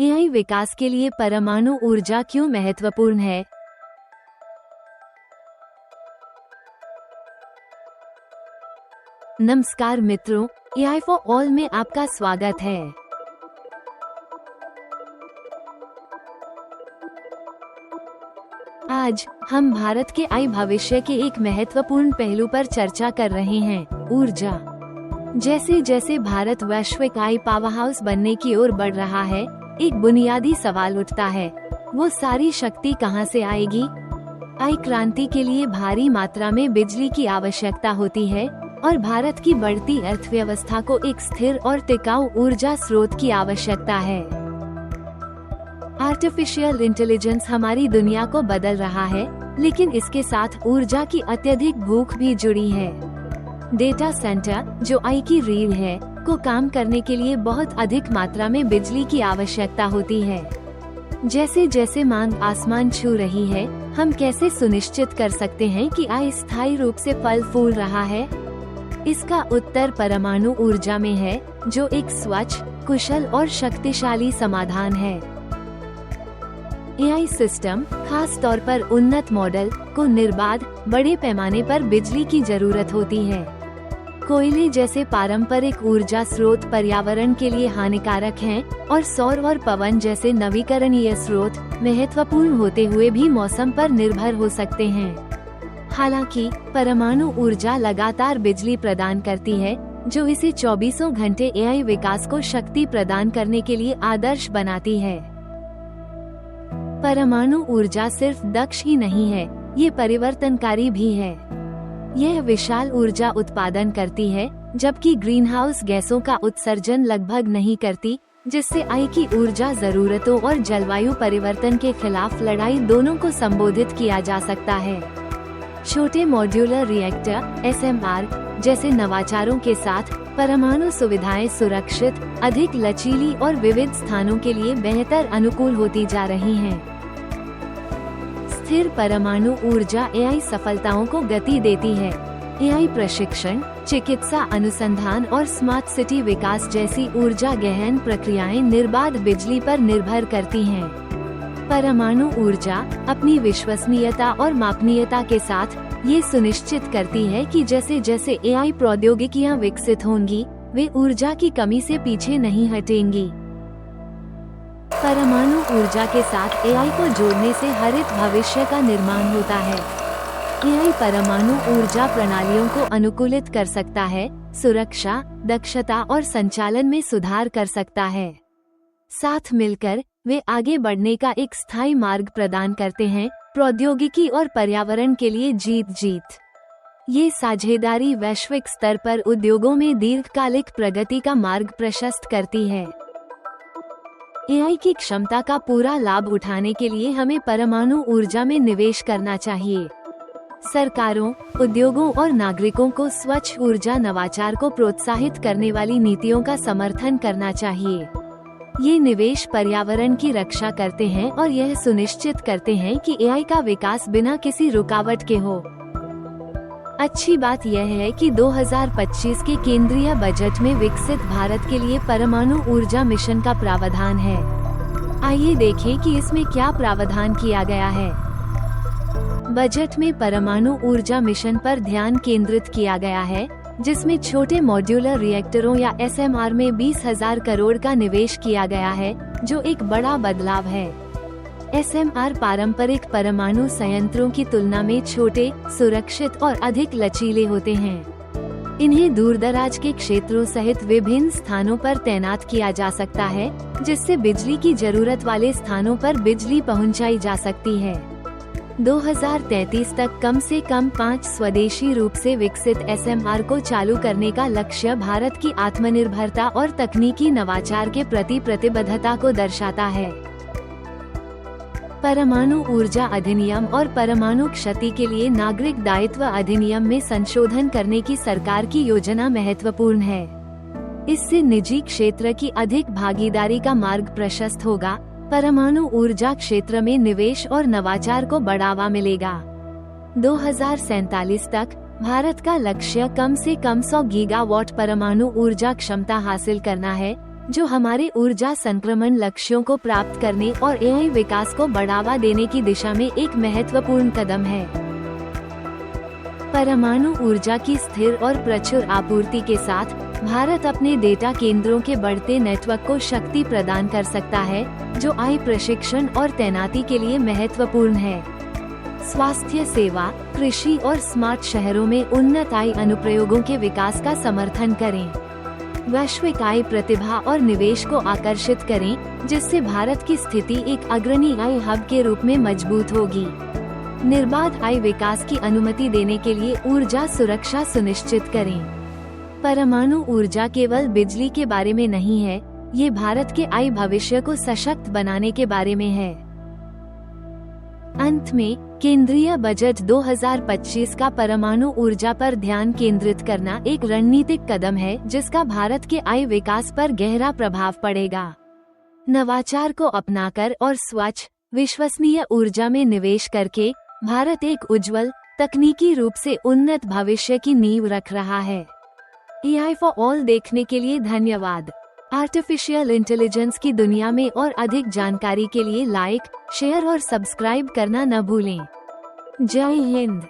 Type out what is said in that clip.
AI विकास के लिए परमाणु ऊर्जा क्यों महत्वपूर्ण है? नमस्कार मित्रों, एआई फॉर ऑल में आपका स्वागत है। आज हम भारत के आई भविष्य के एक महत्वपूर्ण पहलू पर चर्चा कर रहे हैं, ऊर्जा। जैसे जैसे भारत वैश्विक आई पावरहाउस बनने की ओर बढ़ रहा है, एक बुनियादी सवाल उठता है, वो सारी शक्ति कहां से आएगी? आई क्रांति के लिए भारी मात्रा में बिजली की आवश्यकता होती है और भारत की बढ़ती अर्थव्यवस्था को एक स्थिर और टिकाऊ ऊर्जा स्रोत की आवश्यकता है। आर्टिफिशियल इंटेलिजेंस हमारी दुनिया को बदल रहा है, लेकिन इसके साथ ऊर्जा की अत्यधिक भूख भी जुड़ी है। डेटा सेंटर, जो आई की रीढ़ है, को काम करने के लिए बहुत अधिक मात्रा में बिजली की आवश्यकता होती है। जैसे जैसे मांग आसमान छू रही है, हम कैसे सुनिश्चित कर सकते हैं कि आई स्थायी रूप से फल फूल रहा है? इसका उत्तर परमाणु ऊर्जा में है, जो एक स्वच्छ, कुशल और शक्तिशाली समाधान है। एआई सिस्टम, खास तौर पर उन्नत मॉडल, को निर्बाध, बड़े पैमाने पर बिजली की जरूरत होती है। कोयले जैसे पारंपरिक ऊर्जा स्रोत पर्यावरण के लिए हानिकारक हैं, और सौर और पवन जैसे नवीकरणीय स्रोत महत्वपूर्ण होते हुए भी मौसम पर निर्भर हो सकते हैं। हालांकि परमाणु ऊर्जा लगातार बिजली प्रदान करती है, जो इसे 24 घंटे एआई विकास को शक्ति प्रदान करने के लिए आदर्श बनाती है। परमाणु ऊर्जा सिर्फ दक्ष ही नहीं है, ये परिवर्तनकारी भी है। यह विशाल ऊर्जा उत्पादन करती है, जबकि ग्रीनहाउस गैसों का उत्सर्जन लगभग नहीं करती, जिससे आई की ऊर्जा जरूरतों और जलवायु परिवर्तन के खिलाफ लड़ाई दोनों को संबोधित किया जा सकता है। छोटे मॉड्यूलर रिएक्टर (एसएमआर) जैसे नवाचारों के साथ परमाणु सुविधाएं सुरक्षित, अधिक लचीली और विविध स्थानों के लिए बेहतर अनुकूल होती जा रही हैं। स्थिर परमाणु ऊर्जा एआई सफलताओं को गति देती है। एआई प्रशिक्षण, चिकित्सा अनुसंधान और स्मार्ट सिटी विकास जैसी ऊर्जा गहन प्रक्रियाएं निर्बाध बिजली पर निर्भर करती हैं। परमाणु ऊर्जा अपनी विश्वसनीयता और मापनीयता के साथ ये सुनिश्चित करती है कि जैसे जैसे एआई प्रौद्योगिकियां विकसित होंगी, वे ऊर्जा की कमी से पीछे नहीं हटेंगी। परमाणु ऊर्जा के साथ एआई को जोड़ने से हरित भविष्य का निर्माण होता है। एआई परमाणु ऊर्जा प्रणालियों को अनुकूलित कर सकता है, सुरक्षा, दक्षता और संचालन में सुधार कर सकता है। साथ मिलकर वे आगे बढ़ने का एक स्थायी मार्ग प्रदान करते हैं, प्रौद्योगिकी और पर्यावरण के लिए जीत जीत। ये साझेदारी वैश्विक स्तर पर उद्योगों में दीर्घकालिक प्रगति का मार्ग प्रशस्त करती है। एआई की क्षमता का पूरा लाभ उठाने के लिए हमें परमाणु ऊर्जा में निवेश करना चाहिए। सरकारों, उद्योगों और नागरिकों को स्वच्छ ऊर्जा नवाचार को प्रोत्साहित करने वाली नीतियों का समर्थन करना चाहिए। ये निवेश पर्यावरण की रक्षा करते हैं और यह सुनिश्चित करते हैं कि एआई का विकास बिना किसी रुकावट के हो। अच्छी बात यह है कि 2025 के केंद्रीय बजट में विकसित भारत के लिए परमाणु ऊर्जा मिशन का प्रावधान है। आइए देखें कि इसमें क्या प्रावधान किया गया है। बजट में परमाणु ऊर्जा मिशन पर ध्यान केंद्रित किया गया है, जिसमें छोटे मॉड्यूलर रिएक्टरों या एसएमआर में 20,000 करोड़ का निवेश किया गया है, जो एक बड़ा बदलाव है। एसएमआर पारंपरिक परमाणु संयंत्रों की तुलना में छोटे, सुरक्षित और अधिक लचीले होते हैं। इन्हें दूरदराज के क्षेत्रों सहित विभिन्न स्थानों पर तैनात किया जा सकता है, जिससे बिजली की जरूरत वाले स्थानों पर बिजली पहुंचाई जा सकती है। 2033 तक कम से कम 5 स्वदेशी रूप से विकसित एसएमआर को चालू करने का लक्ष्य भारत की आत्मनिर्भरता और तकनीकी नवाचार के प्रति प्रतिबद्धता को दर्शाता है। परमाणु ऊर्जा अधिनियम और परमाणु क्षति के लिए नागरिक दायित्व अधिनियम में संशोधन करने की सरकार की योजना महत्वपूर्ण है। इससे निजी क्षेत्र की अधिक भागीदारी का मार्ग प्रशस्त होगा, परमाणु ऊर्जा क्षेत्र में निवेश और नवाचार को बढ़ावा मिलेगा। 2047 तक भारत का लक्ष्य कम से कम 100 गीगावाट परमाणु ऊर्जा क्षमता हासिल करना है, जो हमारे ऊर्जा संक्रमण लक्ष्यों को प्राप्त करने और एआई विकास को बढ़ावा देने की दिशा में एक महत्वपूर्ण कदम है। परमाणु ऊर्जा की स्थिर और प्रचुर आपूर्ति के साथ भारत अपने डेटा केंद्रों के बढ़ते नेटवर्क को शक्ति प्रदान कर सकता है, जो एआई प्रशिक्षण और तैनाती के लिए महत्वपूर्ण है। स्वास्थ्य सेवा, कृषि और स्मार्ट शहरों में उन्नत एआई अनुप्रयोगों के विकास का समर्थन करें। वैश्विक एआई प्रतिभा और निवेश को आकर्षित करें, जिससे भारत की स्थिति एक अग्रणी एआई हब के रूप में मजबूत होगी। निर्बाध एआई विकास की अनुमति देने के लिए ऊर्जा सुरक्षा सुनिश्चित करें। परमाणु ऊर्जा केवल बिजली के बारे में नहीं है, ये भारत के एआई भविष्य को सशक्त बनाने के बारे में है। अंत में, केंद्रीय बजट 2025 का परमाणु ऊर्जा पर ध्यान केंद्रित करना एक रणनीतिक कदम है, जिसका भारत के एआई विकास पर गहरा प्रभाव पड़ेगा। नवाचार को अपनाकर और स्वच्छ, विश्वसनीय ऊर्जा में निवेश करके भारत एक उज्जवल, तकनीकी रूप से उन्नत भविष्य की नींव रख रहा है। एआई फॉर ऑल देखने के लिए धन्यवाद। आर्टिफिशियल इंटेलिजेंस की दुनिया में और अधिक जानकारी के लिए लाइक, शेयर और सब्सक्राइब करना न भूलें। जय हिंद।